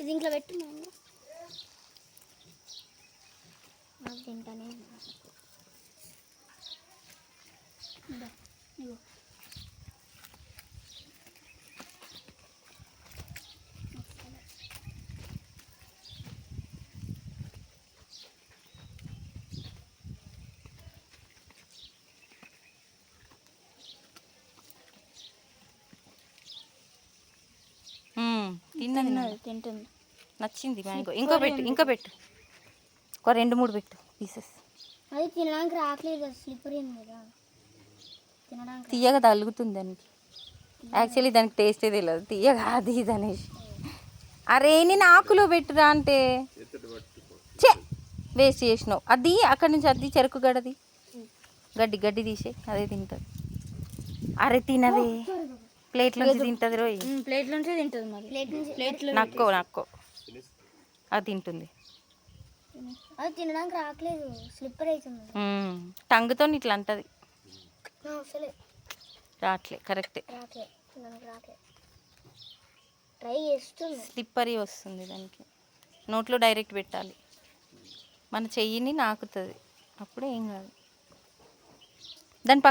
దీంట్లో పెట్టు నాకు తింటానే ఇగో తింటుంది నచ్చింది మ్యాంగో. ఇంకో పెట్టు ఒక 2-3 పెట్టు పీసెస్. అది తినడానికి రావట్లేదు, స్లిప్పర్ ఉంది కదా తినడానికి. తీయగా తగులుతుంది దానికి. యాక్చువల్లీ దానికి టేస్టే తెలియదు తీయగా అది ఇది అనేసి. అరే నేను ఆకులో పెట్టురా అంటే వేస్ట్ చేసినావు. అది అక్కడి నుంచి అది చెరుకు గడ్డది గడ్డి తీసే అదే తింటుంది. అరే తినదే ప్లేట్లోంచి తింటుంది రోయ్. ప్లేట్లోంచి తింటుంది మరి. ప్లేట్లో నక్కో అది తింటుంది. అది తినడానికి రావట్లేదు, స్లిప్పర్ అవుతుంది. టంగుతో ఇట్లా అంటది. అసలే రాట్లే కరెక్టే. ట్రై చేస్తుంది. స్లిప్పరీ వస్తుంది దానికి. నోట్లో డైరెక్ట్ పెట్టాలి. మన చెయ్యిని నాకుతుంది అప్పుడే ఏం కాదు.